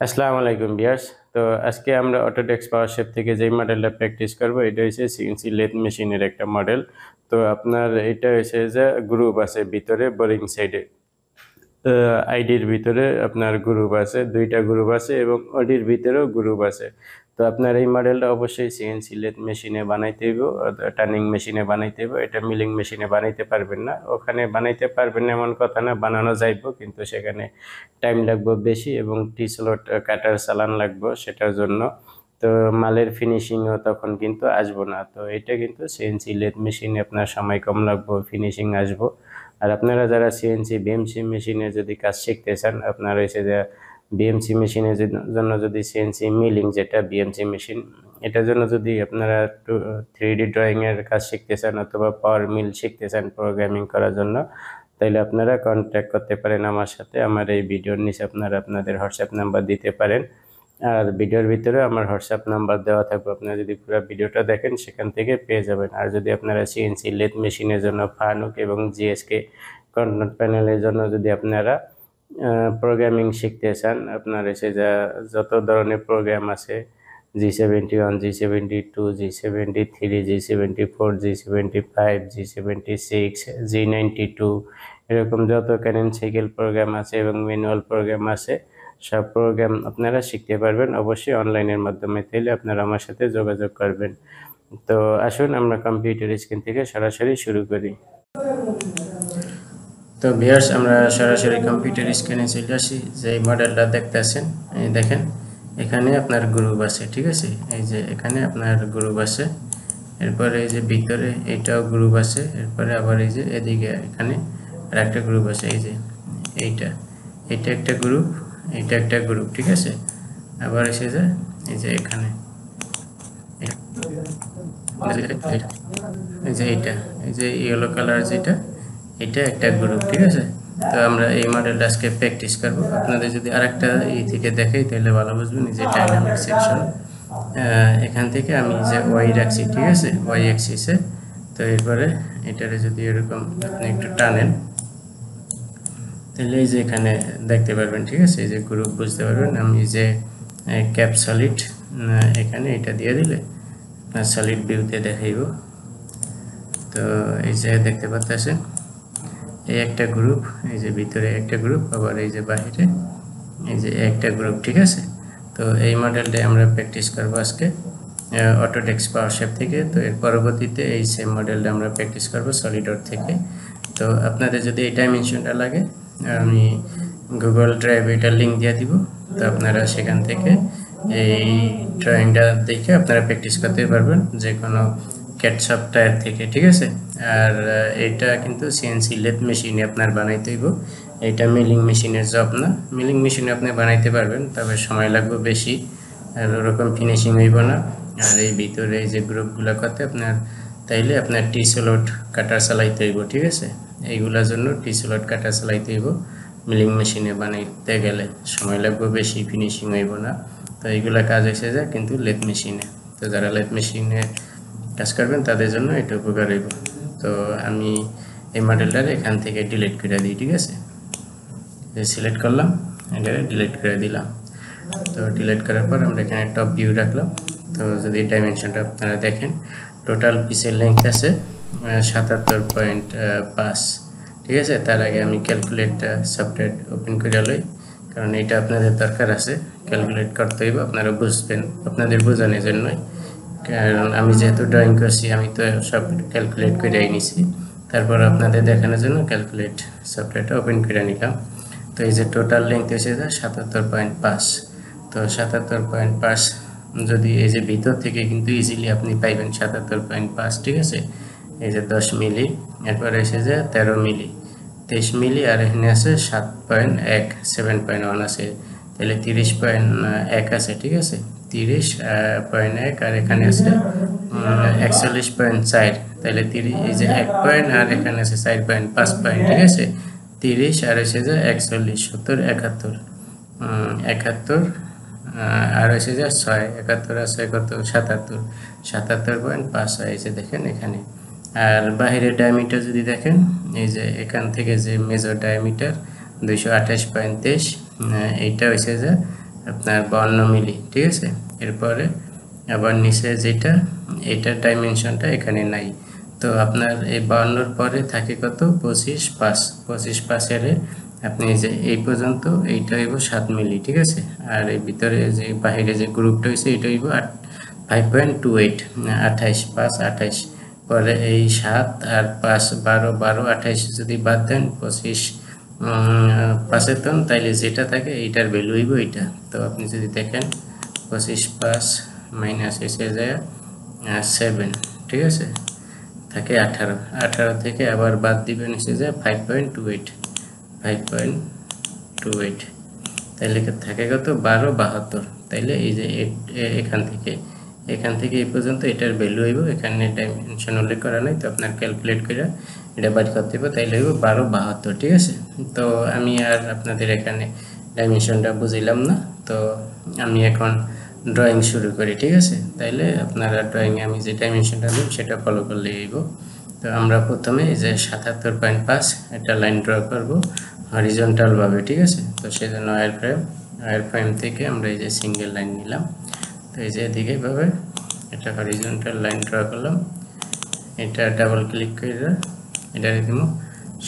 আসসালামু আলাইকুম ভিউয়ার্স। তো আজকে আমরা অটোডেস্ক পাওয়ারশেপ থেকে যেই মডেলটা প্র্যাকটিস করব এটা হচ্ছে সিএনসি লেথ মেশিনের একটা মডেল। তো আপনার এটা হচ্ছে যে গ্রুপ আছে ভিতরে বোরিং সাইডে, আইডির ভিতরে আপনার গ্রুপ আছে, দুইটা গ্রুপ আছে এবং অডির ভিতরেও গ্রুপ আছে। তো আপনার এই মডেলটা অবশ্যই সিএনসি লেথ মেশিনে বানাইতে হইব, টার্নিং মেশিনে বানাইতে হইব। এটা মিলিং মেশিনে বানাইতে পারবেন না। ওখানে বানাইতে পারবেন না এমন কথা না, বানানো যাইব, কিন্তু সেখানে টাইম লাগবে বেশি এবং টি স্লট কাটার চালান লাগবে সেটার জন্য। তো মালের ফিনিশিংও তখন কিন্তু আসবো না। তো এটা কিন্তু সিএনসি লেথ মেশিনে আপনার সময় কম লাগবে, ফিনিশিং আসবো। আর আপনারা যারা সিএনসি বিএমসি মেশিনে যদি কাজ শিখতে চান, আপনারা হচ্ছে যে বিএমসি মেশিনের জন্য যদি সিএনসি মিলিং যেটা বিএমসি মেশিন, এটার জন্য যদি আপনারা 3D ড্রয়িংয়ের কাজ শিখতে চান অথবা পাওয়ার মিল শিখতে চান প্রোগ্রামিং করার জন্য, তাহলে আপনারা কন্ট্যাক্ট করতে পারেন আমার সাথে। আমার এই ভিডিওর নিচে আপনারা আপনাদের হোয়াটসঅ্যাপ নাম্বার দিতে পারেন। আর ভিডিওর ভিতরে আমার হোয়াটসঅ্যাপ নাম্বার দেওয়া থাকবে, আপনারা যদি পুরো ভিডিওটা দেখেন সেখান থেকে পেয়ে যাবেন। আর যদি আপনারা সিএনসি লেথ মেশিনের জন্য ফানুক এবং জিএসকে কন্ট্রোল প্যানেলের জন্য যদি আপনারা প্রোগ্রামিং শিখতে চান, আপনার এসে যত ধরনের প্রোগ্রাম আছে, G71, G72, G73, G74, G75, G76, G92, এরকম যত ক্যারেন্ট সাইকেল প্রোগ্রাম আছে এবং ম্যানুয়াল প্রোগ্রাম আছে, সব প্রোগ্রাম আপনারা শিখতে পারবেন অবশ্যই অনলাইনের মাধ্যমে। তাইলে আপনারা আমার সাথে যোগাযোগ করবেন। তো আসুন আমরা কম্পিউটার স্ক্রিন থেকে সরাসরি শুরু করি। তো ভিউয়ার্স, আমরা সরাসরি কম্পিউটার স্ক্রিনে চলে আসি। যে মডেলটা দেখতেছেন, এই দেখেন এখানে আপনার গ্রুপ আছে, ঠিক আছে? এই যে এখানে আপনার গ্রুপ আছে, এরপরে এই যে ভিতরে এইটাও গ্রুপ আছে, এরপরে আবার এই যে এদিকে এখানে আর একটা গ্রুপ আছে। এই যে এইটা এটা একটা গ্রুপ, এটা একটা গ্রুপ, ঠিক আছে? আবার এসে যায় এই যে এখানে এই যে এইটা, এই যে ইয়েলো কালার যেটা, এটা একটা গ্রুপ, ঠিক আছে? তো আমরা এই মডেলটা আজকে প্র্যাকটিস করব। আপনাদের যদি আরেকটা এই থেকে দেখাই তাহলে ভালো বুঝবেন। এই যে ডাইনামিক সেকশন, এখান থেকে আমি যে ওয়াই রাখছি, ঠিক আছে, ওয়াই অ্যাক্সিসে। তো এরপরে এটারে যদি এরকম আপনি একটু টানেন তাহলে এই যে এখানে দেখতে পারবেন, ঠিক আছে? এই যে গ্রুপ বুঝতে পারবেন। আমি যে ক্যাপ সলিড এখানে এটা দিয়ে দিলে আপনার সলিড ভিউতে দেখাইব। তো এই যে দেখতে পাচ্ছেন এই একটা গ্রুপ, এই যে ভিতরে একটা গ্রুপ, আবার এই যে বাইরে এই যে একটা গ্রুপ, ঠিক আছে? তো এই মডেলটা আমরা প্র্যাকটিস করব আজকে অটোডেস্ক পাওয়ারশেপ থেকে। তো এর পরবর্তীতে এই সেম মডেলটা আমরা প্র্যাকটিস করব সলিডওয়ার্ক থেকে। তো আপনাদের যদি এই ডাইমেনশনটা লাগে, আমি গুগল ড্রাইভ এটার লিঙ্ক দিয়ে দিব। তো আপনারা সেখান থেকে এই ড্রয়িংটা দেখে আপনারা প্র্যাকটিস করতে পারবেন যে কোনো ক্যাট সফটওয়্যার থেকে, ঠিক আছে? আর এটা কিন্তু সিএনসি লেথ মেশিনে আপনার বানাইতে হইব। এটা মিলিং মেশিনের জব না। মিলিং মেশিনে আপনি বানাইতে পারবেন, তবে সময় লাগবে বেশি, আর ওরকম ফিনিশিং হইব না। আর এই ভিতরে এই যে গ্রুপগুলো করতে আপনার, তাইলে আপনার টি স্লট কাটার চালাইতে হইব, ঠিক আছে? এইগুলোর জন্য টি স্লট কাটার চালাইতে হইব। মিলিং মেশিনে বানাইতে গেলে সময় লাগবে বেশি, ফিনিশিং হইব না। তো এইগুলা কাজ এসে যায় কিন্তু লেথ মেশিনে। তো যারা লেথ মেশিনে কাজ করবেন তাদের জন্য এটা উপকার হইব। তো আমি এই মডেলটার এখান থেকে ডিলিট করে দিই, ঠিক আছে? সিলেক্ট করলাম, এটা ডিলিট করে দিলাম। তো ডিলিট করার পর আমরা এখানে টপ ভিউ রাখলাম। তো যদি ডাইমেনশনটা আপনারা দেখেন, টোটাল পিসের লেন্থ আছে 77.5, ঠিক আছে? তার আগে আমি ক্যালকুলেট সফটওয়্যার ওপেন করে লই, কারণ এটা আপনাদের দরকার আছে, ক্যালকুলেট করতে হইব, আপনারা বুঝবেন, আপনাদের বোঝানোর জন্যই। কারণ আমি যেহেতু ড্রয়িং করছি, আমি তো সব ক্যালকুলেট করে নিছি, তারপর আপনাদের দেখানোর জন্য ক্যালকুলেট সফটওয়্যারটা ওপেন করে নিলাম। তো এই যে টোটাল লেন্থ এসে যায় 77.5। তো 77.5 যদি এই যে ভিতর থেকে কিন্তু ইজিলি আপনি পাইবেন 77.5, ঠিক আছে? এই যে 10 মিলি, এরপরে এসে যায় 13 মিলি, 23 মিলি, আর এখানে আছে 7.1, 7.1 আছে, তাহলে 30.1 আছে, ঠিক আছে? 30.1, আর এখানে আছে 41.4, তাহলে 30, এই যে 1 পয়েন্ট, আর এখানে আছে 4.5 পয়েন্ট, ঠিক আছে? 30 আর এসে যায় 41, 70, 71, 71, আর এসে যায় 6, 71 আর 71, 77, 77.5 হয়েছে, দেখেন এখানে। আর বাহিরের ডায়ামিটার যদি দেখেন, এই যে এখান থেকে যে মেজর ডায়ামিটার 228.23, এইটা হয়েছে যে আপনার 52 মিলি, ঠিক আছে। এরপরে আবার নিচে যেটা, এটার ডাইমেনশনটা এখানে নাই। তো আপনার এই 52 পরে থাকে কত, 25 5, 25 5 আপনি যে এই পর্যন্ত এইটা হইব 7 মিলি, ঠিক আছে। আর এই ভিতরে যে বাহিরে যে গ্রুপটা হয়েছে এটা হইব 5.28, 28 5 28, পরে এই 7 আর 5 12 12 28 যদি বাদ দেন 25 5 টন, তাইলে যেটা থাকে এইটার ভ্যালু হইব এইটা। তো আপনি যদি দেখেন 25 5 মাইনাস এসে যায় 7, ঠিক আছে, থাকে 18, 18 থেকে আবার বাদ দিবেন এসে যায় 5.28, 5.28, তাইলে থাকে কত 12 72। তাইলে এই যে এখান থেকে এই পর্যন্ত এটার ভ্যালু হইব, এখানে ডাইমেনশন উল্লেখ করা নাই, তো আপনার ক্যালকুলেট করে এটা বাদ করতে হবে, তাইলে হইব 12 72, ঠিক আছে। তো আমি আর আপনাদের এখানে ডাইমেনশনটা বুঝিলাম না, তো আমি এখন ড্রয়িং শুরু করি, ঠিক আছে। তাইলে আপনারা ড্রয়িংয়ে আমি যে ডাইমেনশনটা দিই সেটা ফলো করলে হইব। তো আমরা প্রথমে এই যে 77.5 একটা লাইন ড্র করব হরিজন্টাল ভাবে, ঠিক আছে। তো সেজন্য ওয়্যার ফ্রেম থেকে আমরা এই যে সিঙ্গেল লাইন নিলাম, তো এই যে এদিকে ভাবে একটা হরিজন্টাল লাইন ড্র করলাম, এটা ডাবল ক্লিক করে এটা দিব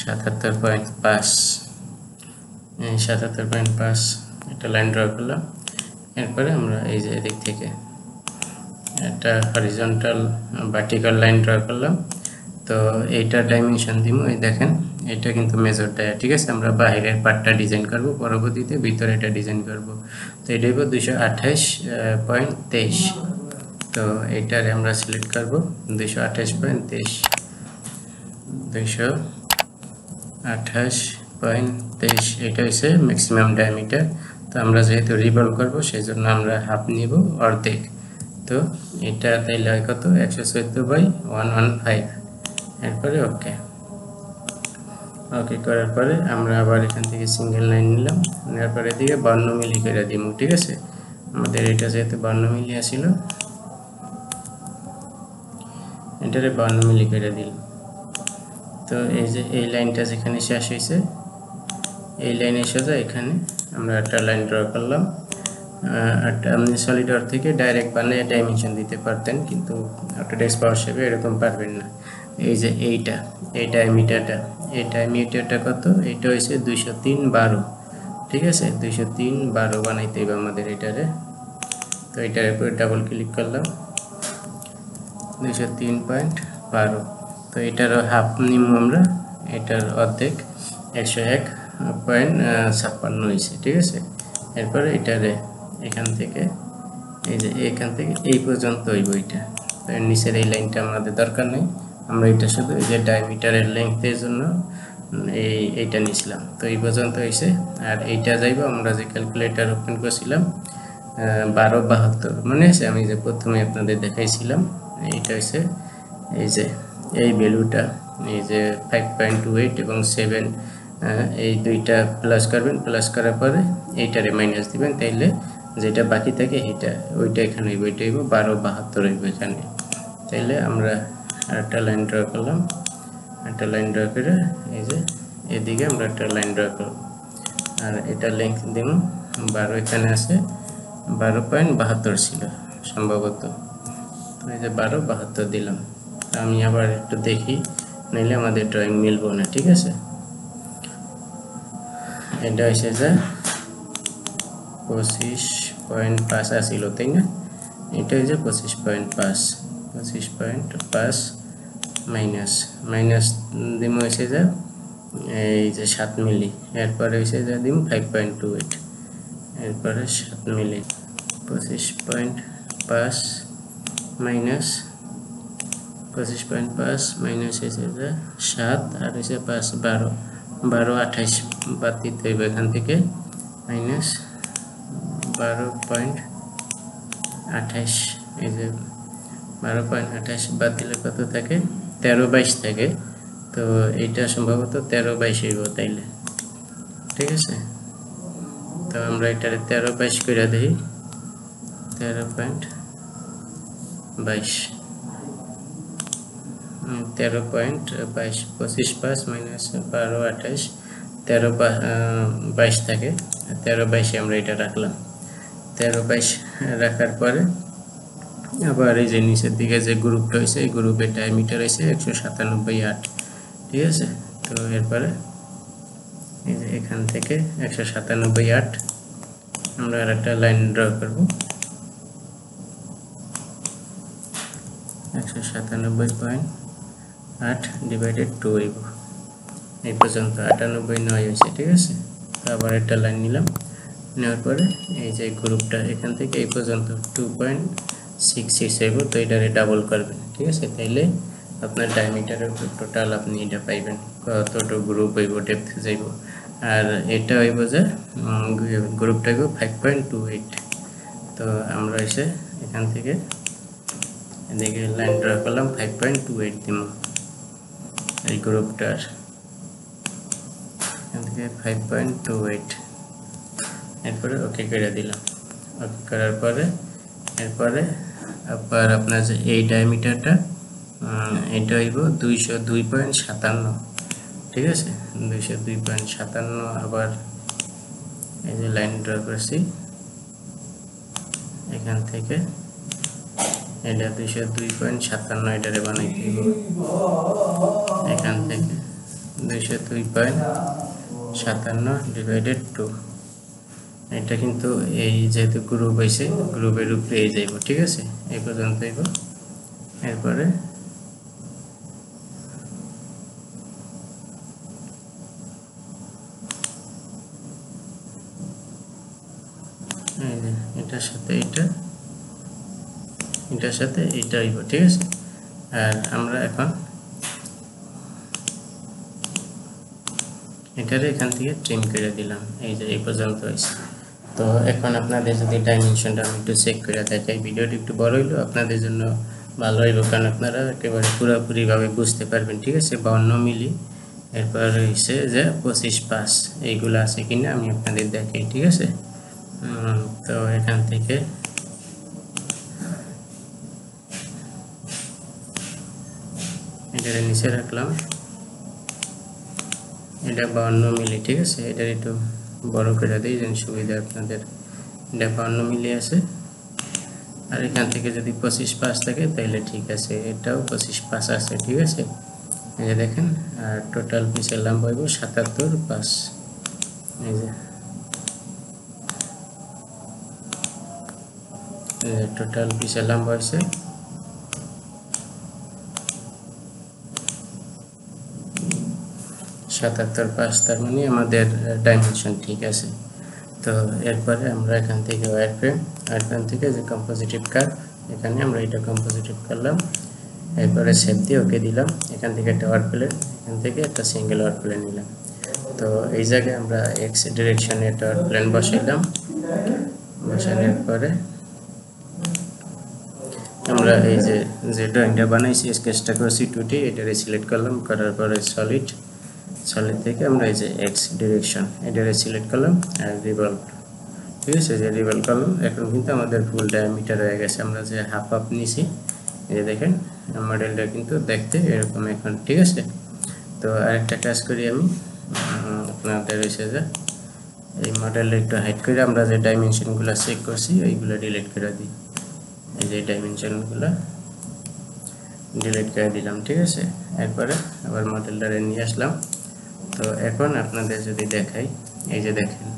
77.5, 77.5 একটা লাইন ড্র করলাম। এরপরে আমরা এই যে এদিক থেকে একটা হরিজন্টাল ভার্টিক্যাল লাইন ড্র করলাম। তো এইটা ডাইমেনশন দিব, এই দেখেন এটা কিন্তু মেজরটা, ঠিক আছে। আমরা বাইরের পার্টটা ডিজাইন করব, পরবর্তীতে ভিতরে এটা ডিজাইন করব। তো এটা হইব 228.23, তো এইটারে আমরা সিলেক্ট করব 228.23, 228.23, এটা হচ্ছে ম্যাক্সিমাম ডায়ামিটার। তো আমরা যেহেতু রিভলভ করব সেই জন্য আমরা হাফ নিব, অর্ধেক। তো এটা তাইলে হয় কত, 114/115। এরপরে ওকে করার পরে আমরা আবার এখান থেকে সিঙ্গেল লাইন নিলাম, নেওয়ার পরে দিয়ে 52 মিলি করে দিব, ঠিক আছে। আমাদের এটা যেহেতু 52 মিলি আসিল, এটারে 52 মিলি করে দিলাম। তো এই যে এই লাইনটা যেখানে শেষ হয়েছে, এই লাইনের সোজা এখানে আমরা একটা লাইন ড্র করলাম। আপনি সলিড ওয়ার্ক থেকে ডাইরেক্ট বানিয়ে ডাইমেনশন দিতে পারতেন, কিন্তু অটোডেস্ক পাওয়ারশেপে এরকম পারবেন না। এই যে এই ডায়ামিটারটা কত, এটা হয়েছে 203/12, ঠিক আছে। 203/12 বানাইতে হবে আমাদের এটারে। তো এটার উপরে ডাবল ক্লিক করলাম, 203.12। তো এটারও হাফ নিব আমরা, এটার অর্ধেক 101.56 হয়েছে, ঠিক আছে। এরপরে এটারে এখান থেকে এই পর্যন্ত হইব এটা। তো এর নিচের এই লাইনটা আমাদের দরকার নেই, আমরা এটা শুধু এই যে ডায়ামিটারের লেংথের জন্য এইটা নিছিলাম। তো এই পর্যন্ত হয়েছে। আর এইটা যাইব আমরা যে ক্যালকুলেটর ওপেন করছিলাম 1272, মনে আছে আমি যে প্রথমে আপনাদের দেখাইছিলাম, এইটা হচ্ছে এই যে এই ভ্যালুটা, এই যে 5.28 এবং 7, এই দুইটা প্লাস করবেন, প্লাস করার পরে এইটারে মাইনাস দিবেন, তাইলে যেটা বাকি থাকে ওইটা এখানে হইব, এটা হইব 1272 হইব এখানে। তাইলে আমরা একটা লাইন ড্র করলাম, একটা লাইন ড্র করে এই যে এদিকে আমরা একটা লাইন ড্র করব, আর এটা লেংথ দিব 12, এখানে আছে 12.72 ছিল সম্ভবত, তো এই যে 12.72 দিলাম। আমি আবার একটু দেখি, নইলে আমাদের ড্রয়িং মিলবো না, ঠিক আছে। এটা হচ্ছে যে 25.5 আসিল, তাই না। এটা হচ্ছে 25.5 মাইনাস দিম হয়েছে যে এই যে 7 মিলি, এরপরে হয়েছে যে দিম 5.28, এরপরে 7 মিলি, 25.5 মাইনাস 25.5 মাইনাস হয়েছে যে 7, আর হয়েছে 5 12, 28 বাদ দিতে হইব এখান থেকে, মাইনাস 12.28, এই যে 12.28 বাদ দিলে কত থাকে, 13/22 থাকে। তো এইটা সম্ভবত 13/22 হইব তাইলে, ঠিক আছে। তো আমরা এটারে 13/22 করে দিই, 13.22, 13.22, 25.5 মাইনাস 12.28, 13/22 থাকে, 13/22 আমরা এটা রাখলাম। 13/22 রাখার পরে আবার এই যে নিচের দিকে যে গ্রুপটা হয়েছে এই গ্রুপের ডায়ামিটার হয়েছে 197.8, ঠিক আছে। তো এরপরে এই যে এখান থেকে 197.8 আমরা আর একটা লাইন ড্র করব। 197.8 ডিভাইডেড 2 হইব, এই পর্যন্ত 98.9 হয়েছে, ঠিক আছে। তো আবার একটা লাইন নিলাম, নেওয়ার পরে এই যে গ্রুপটা এখান থেকে এই পর্যন্ত 2.66 হইব। তো এটারে ডাবল করবেন, ঠিক আছে, তাইলে আপনার ডায়ামিটারের টোটাল আপনি এটা পাইবেন কতটা গ্রুপ হইব, ডেপথ যাইব। আর এটা হইব যে গ্রুপটা হইব 5.28। তো আমরা এসে এখান থেকে এদিকে লাইন ড্র করলাম, 5.28 দিব এই গ্রুপটার, এখান থেকে 5.28। এরপরে ওকে করে দিলাম। ওকে করার পরে এরপরে আবার আপনার যে এই ডায়ামিটারটা এটা হইব 202.57, ঠিক আছে, 202.57। আবার এই যে লাইন ড্র করছি এখান থেকে এটা 202.57 এটারে বানাইতে হইব, এখান থেকে 202.57 ডিভাইডেড 2। এটা কিন্তু এই যেহেতু গ্রুপ হয়েছে গ্রুপের উপরে এই যাইব, ঠিক আছে, এই পর্যন্ত হইব। এরপরে এটার সাথে এটার সাথে এটা হইব, ঠিক আছে। আর আমরা এখন এটারে এখান থেকে ট্রিম করে দিলাম, এই যে এই পর্যন্ত হয়েছে। তো এখন আপনাদের যদি ডাইমেনশনটা আমি একটু চেক করে দেখাই, ভিডিওটি একটু বড় হইলো আপনাদের জন্য ভালো হইব, কারণ আপনারা একেবারে পুরোপুরিভাবে বুঝতে পারবেন, ঠিক আছে। 52 মিলি, এরপর হয়েছে যে 25/5 এইগুলো আছে কিনা আমি আপনাদের দেখাই, ঠিক আছে। তো এখান থেকে এটার নিচে রাখলাম, এটা 52 মিলি, ঠিক আছে। এটার একটু বড় করে দিই যেন সুবিধা আপনাদের। এটা 52 মিলি আছে, আর এখান থেকে যদি 25/5 থাকে তাহলে ঠিক আছে, এটাও 25/5 আছে, ঠিক আছে। এই যে দেখেন, আর টোটাল পিসের লম্বা হইব 77/5, এই যে টোটাল পিসের লম্বা হয়েছে 77/5, তার মানে আমাদের ডাইমেনশন ঠিক আছে। তো এরপরে আমরা এখান থেকে ওয়্যারফ্রেম থেকে যে কম্পোজিটিভ কার্ভ, এখানে আমরা এটা কম্পোজিটিভ করলাম, এরপরে সেভ দিয়ে ওকে দিলাম। এখান থেকে একটা ওয়ার্ক প্লেন, এখান থেকে একটা সিঙ্গেল ওয়ার্ক প্লেন নিলাম। তো এই জায়গায় আমরা এক্স ডিরেকশনে একটা ওয়ার্ক প্লেন বসাইলাম, বসানোর পরে আমরা এই যে ড্রয়িংটা বানাইছি স্কেচটা করছি 2D, এটারে সিলেক্ট করলাম, করার পরে সলিড থেকে আমরা এই যে এক্স ডিরেকশন এটারে সিলেক্ট করলাম আর রিভলভ, ঠিক আছে, যে রিভলভ করলাম। এখন কিন্তু আমাদের ফুল ডায়ামিটার হয়ে গেছে, আমরা যে হাফ নিছি, এই যে দেখেন মডেলটা কিন্তু দেখতে এরকম এখন, ঠিক আছে। তো আরেকটা কাজ করি আমি, আপনাদের হয়েছে যে এই মডেলটা একটু হাইড করে আমরা যে ডাইমেনশনগুলো চেক করছি এইগুলো ডিলিট করে দিই, এই যে ডাইমেনশনগুলো ডিলিট করে দিলাম, ঠিক আছে। এরপরে আবার মডেলটা নিয়ে আসলাম। তো এখন আপনাদের যদি দেখাই, এই যে দেখেন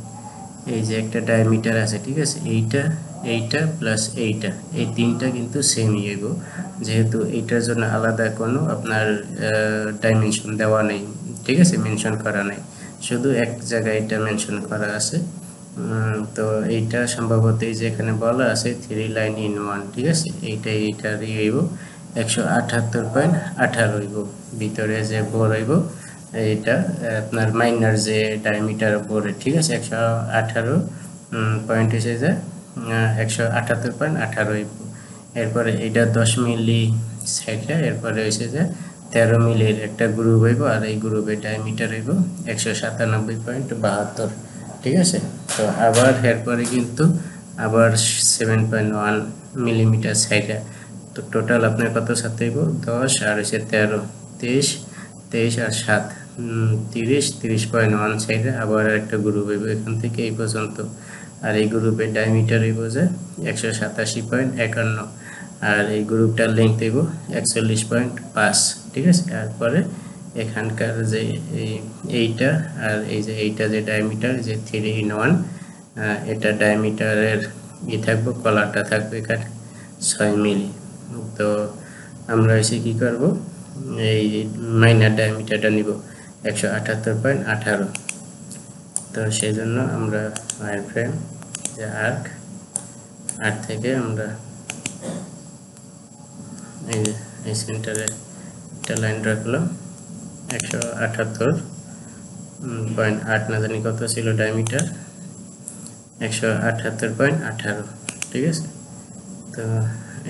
এই যে একটা ডায়ামিটার আছে, ঠিক আছে, এইটা প্লাস এইটা, এই তিনটা কিন্তু সেমই হইব, যেহেতু এইটার জন্য আলাদা কোনো আপনার ডাইমেনশন দেওয়া নেই, ঠিক আছে, মেনশন করা নেই, শুধু এক জায়গায় এটা মেনশন করা আছে। তো এইটা সম্ভবত এই যে এখানে বলা আছে 3 লাইন ইন 1, ঠিক আছে, এইটারই হইব 178.18 হইব, ভিতরে যে বোর হইব এইটা আপনার মাইনার যে ডায়ামিটার বোরে, ঠিক আছে, 118 পয়েন্ট হয়েছে যে 178.18 হইব। এরপরে এটা 10 মিলি সাইডটা, এরপরে হয়েছে যে 13 মিলির একটা গ্রুপ হইব, আর এই গ্রুপের ডায়ামিটার হইব 197.72, ঠিক আছে। তো আবার এরপরে কিন্তু আবার 7.1 মিলিমিটার সাইডে, তো টোটাল আপনার কত সাথে হইব 10 আর হচ্ছে 13, 23 আর 7 30, 30.1 সাইডে আবার একটা গ্রুপ হইব এখান থেকে এই পর্যন্ত। আর এই গ্রুপের ডায়ামিটার হইব যে 187.51 আর এই গ্রুপটার লেংথ হইব 41.5 ঠিক আছে। তারপরে এখানকার যে এইটা আর এই যে এইটা যে ডায়ামিটার যে 3 in 1 এটা ডায়ামিটারের থাকবো, কলারটা থাকবে এখানে 6 মিলি। তো আমরা এসে কি করব, এই মাইনার ডায়ামিটারটা নিব 178.18। তো সেই জন্য আমরা ওয়্যার ফ্রেম যে আর্ক থেকে আমরা এই সেন্টারে একটা লাইন রাখলাম 178.8 না জানি কত ছিল ডায়ামিটার, 178.18 ঠিক আছে। তো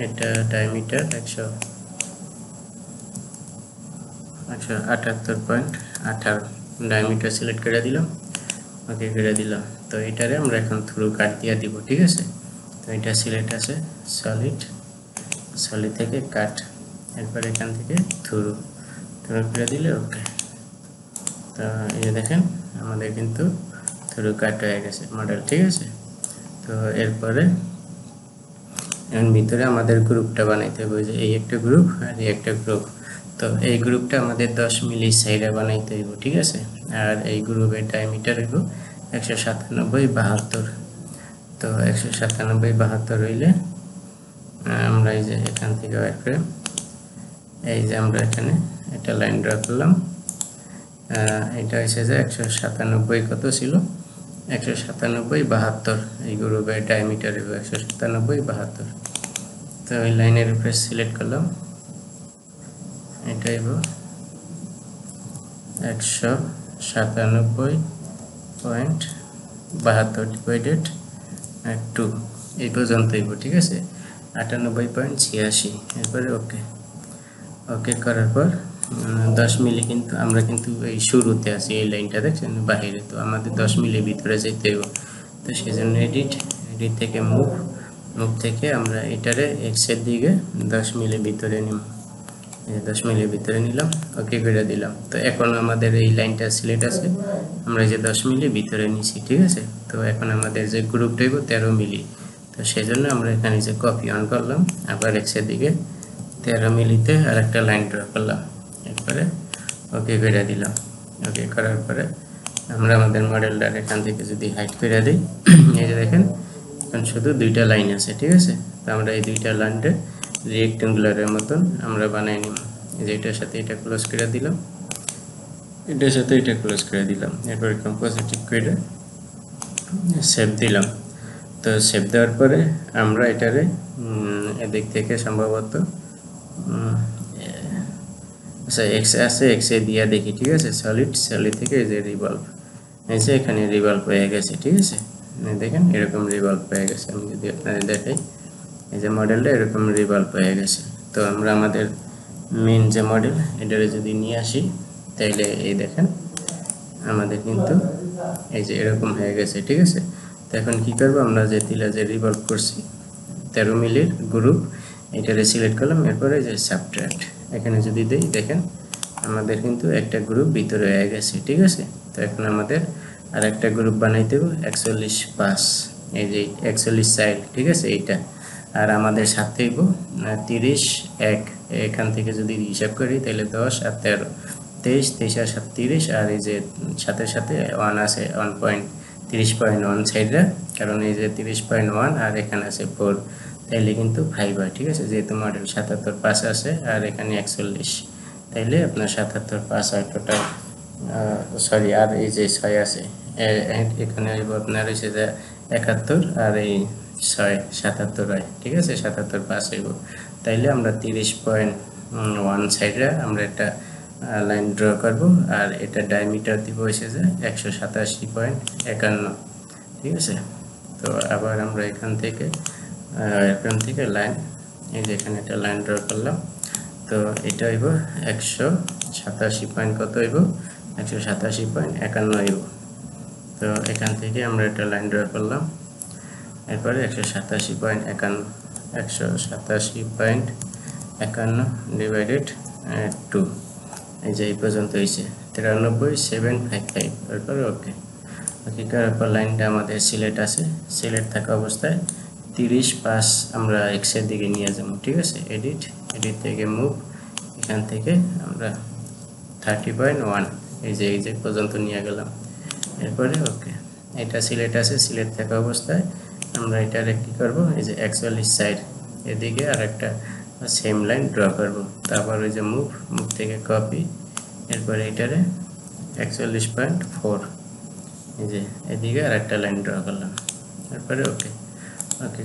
এটা ডায়ামিটার 178.18 ডায়ামিটার সিলেক্ট করে দিলাম, ওকে করে দিলাম। তো এটারে আমরা এখন থ্রু কাট দিয়ে দিব ঠিক আছে। তো এটা সিলেক্ট আছে সলিড থেকে কাট, এরপর এখান থেকে থ্রু করে দিলে ওকে। তো এই যে দেখেন আমাদের কিন্তু থ্রু কাট হয়ে গেছে মডেল ঠিক আছে। তো এরপরে এখন ভিতরে আমাদের গ্রুপটা বানাইতে হবে, যে এই একটা গ্রুপ আর এই একটা গ্রুপ। তো এই গ্রুপটা আমাদের 10 মিলি সাইডে বানাইতে হইব ঠিক আছে। আর এই গ্রুপের ডায়ামিটার হইব 197.72। তো 197.72 হইলে আমরা এই যে এখান থেকে ওয়্যার ফ্রেম এই যে আমরা এখানে একটা লাইন ড্র করলাম, এটা হচ্ছে যে 197 কত ছিল 197.72, এই গ্রুপের ডায়ামিটার হইব 197.72। তো এই লাইনের উপরে সিলেক্ট করলাম, এটা হইব 197.72 ডিভাইডেড 2 এই পর্যন্ত হইব ঠিক আছে, 98.86। এরপরে ওকে করার পর 10 মিলি কিন্তু আমরা কিন্তু এই শুরুতে আছি, এই লাইনটা দেখছেন বাইরে, তো আমাদের 10 মিলি ভিতরে যেতে হবে। তো সেজন্য এডিট থেকে মুভ থেকে আমরা এটারে এক্স এর দিকে 10 মিলি ভিতরে নিব, 10 মিলি ভিতরে নিলাম, ওকে করে দিলাম। তো এখন আমাদের এই লাইনটা সিলেক্ট আছে, আমরা যে 10 মিলি ভিতরে নিছি ঠিক আছে। তো এখন আমাদের যে গ্রুপটা হইব 13 মিলি, তো সেজন্য আমরা এখানে যে কপি অন করলাম, আবার এক্স এর দিকে 13 মিলিতে আর একটা লাইন ড্র করলাম, এরপরে ওকে করে দিলাম। ওকে করার পরে আমরা আমাদের মডেলটা এখান থেকে যদি হাইড করে দিই, এই যে দেখেন এখন শুধু দুইটা লাইন আছে ঠিক আছে। তো আমরা এই দুইটা লাইনটা রেক্ট্যাঙ্গুলারের মতন আমরা বানাই নিব, এই যে এটার সাথে এটা ক্লোজ করে দিলাম, এটার সাথে এটা ক্লোজ করে দিলাম, এরপর কম্পোজিটিভ করে সেভ দিলাম। তো সেভ দেওয়ার পরে আমরা এটারে এদিক থেকে সম্ভবত আচ্ছা এক্স আছে, এক্সে দিয়ে দেখি ঠিক আছে। সলিড থেকে এই যে রিভলভ, এই যে এখানে রিভলভ হয়ে গেছে ঠিক আছে, দেখেন এরকম রিভলভ হয়ে গেছে। আমি যদি আপনাদের দেখাই, এই যে মডেলটা এরকম রিভলভ হয়ে গেছে। তো আমরা আমাদের মেন যে মডেল এটারে যদি নিয়ে আসি, তাইলে এই দেখেন আমাদের কিন্তু এই যে এরকম হয়ে গেছে ঠিক আছে। তো এখন কি করব, আমরা যে তিলা যে রিভলভ করছি 13 মিলির গ্রুপ, এটারে সিলেক্ট করলাম, এরপরে যে সাবট্রাক্ট এখানে যদি দেই, দেখেন আমাদের কিন্তু একটা গ্রুপ ভিতরে হয়ে গেছে ঠিক আছে। তো এখন আমাদের আর একটা গ্রুপ বানাইতে হবে 41.5, এই যে 41 সাইড ঠিক আছে এইটা। আর আমাদের সাথে হইব 30.1, এখান থেকে যদি হিসাব করি তাহলে 10 আর 13, 23 আর 7 30, আর এই যে সাথে 1 আছে 1.30.1 সাইডে, কারণ এই যে 30.1 আর এখানে আছে 4, তাইলে কিন্তু 5 হয় ঠিক আছে। যেহেতু মডেল 77.5 আছে আর এখানে 41, তাইলে আপনার 77.5 হয় টোটাল। সরি আর এই যে 6 আছে এখানে হইব আপনার হচ্ছে যে 71, আর এই 6 77 হয় ঠিক আছে, 77.5 হইব। তাইলে আমরা 30.1 সাইডে আমরা একটা লাইন ড্র করব, আর এটা ডায়ামিটার দিব হচ্ছে যে 187.51 ঠিক আছে। তো আবার আমরা এখান থেকে লাইন, এই যে এখানে একটা লাইন ড্র করলাম, তো এটা হইব 187 কত হইব 187.51 হইব। তো এখান থেকে আমরা একটা লাইন ড্র করলাম, এরপরে 187.51 ডিভাইডেড 2, এই যে এই পর্যন্ত হয়েছে 93.755, তারপরে ওকে ওকে করার পর লাইনটা আমাদের সিলেক্ট আছে, সিলেক্ট থাকা অবস্থায় 30/5 আমরা এক্স এর দিকে নিয়ে যাব, ঠিক আছে। এডিট থেকে মুভ, এখান থেকে আমরা 30.1 এই যে পর্যন্ত নিয়ে গেলাম। এরপরে ওকে, এটা সিলেক্ট আছে, সিলেক্ট থাকা অবস্থায় আমরা এটারে কি করব, এই যে 41 সাইড এদিকে আর একটা সেম লাইন ড্র করব। তারপর ওই যে মুভ থেকে কপি, এরপরে এটারে 41.4 এই যে এদিকে আর একটা লাইন ড্র করলাম। তারপরে ওকে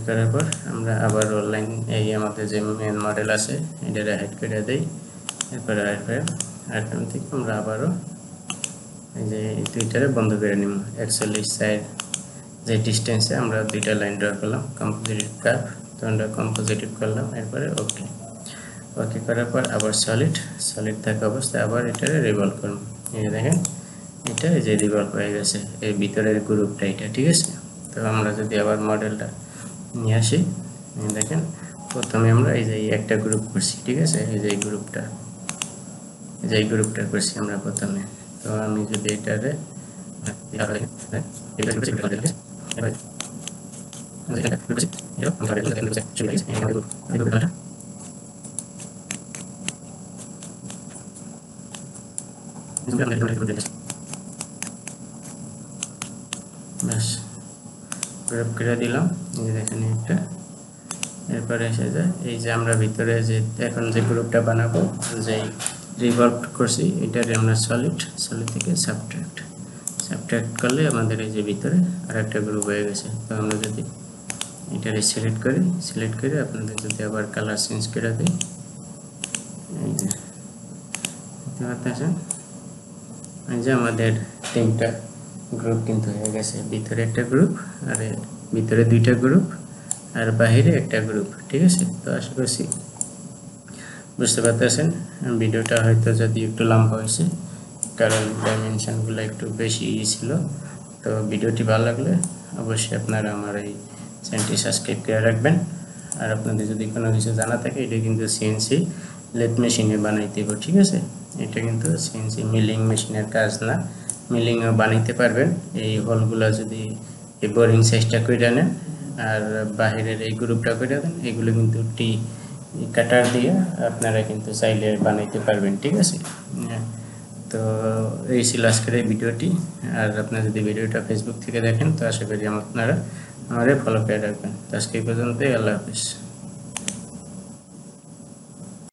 করার পর আমরা আবার লাইন এই আমাদের যে মেন মডেল আছে এটারে হাইড করে দেই। এরপরে আইটেম থেকে আমরা আবারও এই যে দুইটারে বন্ধ করে নিব। 41 সাইড যে ডিস্টেন্সে আমরা দুইটা লাইন ড্র করলাম, কম্পোজিটিভ কার্ভ, তো আমরা কম্পোজিটিভ করলাম। এরপরে ওকে করার পর আবার সলিড থাকা অবস্থায় আবার এটারে রিভলভ করব। এই যে দেখেন এটা এই যে রিভলভ হয়ে গেছে, এই ভিতরের গ্রুপটা এটা, ঠিক আছে। তো আমরা যদি আবার মডেলটা নিয়ে আসি, দেখেন প্রথমে আমরা এই যে একটা গ্রুপ করছি, ঠিক আছে। এই যে গ্রুপটা করছি আমরা প্রথমে। তো আমি যদি এটারে ব্যাস গ্রুপ করে দিলাম, এই দেখেন একটা। এরপরে এসে যায় এই যে আমরা ভিতরে যে এখন যে গ্রুপটা বানাবো, যে রিভলভ করছি এটারে আমরা সলিড থেকে সাবট্রাক্ট করলে আমাদের এই যে ভিতরে আরেকটা গ্রুপ হয়ে গেছে। তো আমরা যদি এটারে সিলেক্ট করে আপনাদের যদি আবার কালার চেঞ্জ করে দিই, এই যে দেখতে পাচ্ছেন এই যে আমাদের তিনটা গ্রুপ কিন্তু হয়ে গেছে, ভিতরে একটা গ্রুপ আর ভিতরে দুইটা গ্রুপ আর বাইরে একটা গ্রুপ, ঠিক আছে। তো আশা করছি বুঝতে পারতেছেন। ভিডিওটা হয়তো যদি একটু লম্বা হয়েছে কারণ ডাইমেনশনগুলো একটু বেশি ছিল। তো ভিডিওটি ভালো লাগলে অবশ্যই আপনারা আমার এই চ্যানেলটি সাবস্ক্রাইব করে রাখবেন। আর আপনাদের যদি কোনো কিছু জানা থাকে, এটা কিন্তু সিএনসি লেথ মেশিনে বানাইতে হবে, ঠিক আছে। এটা কিন্তু সিএনসি মিলিং মেশিনের কাজ না, মিলিংও বানাইতে পারবেন। এই হোলগুলো যদি এই বোরিং সাইজটা করে নেন আর বাহিরের এই গ্রুপটা করে দেন, এগুলো কিন্তু টি কাটার দিয়ে আপনারা কিন্তু চাইলে বানাইতে পারবেন, ঠিক আছে। তো এই ছিল আজকের এই ভিডিওটি। আর আপনারা যদি ভিডিওটা ফেসবুক থেকে দেখেন তো আশা করি আপনারা আমারে ফলো করে রাখবেন। তো আজকে এই পর্যন্তই, আল্লাহ হাফেজ।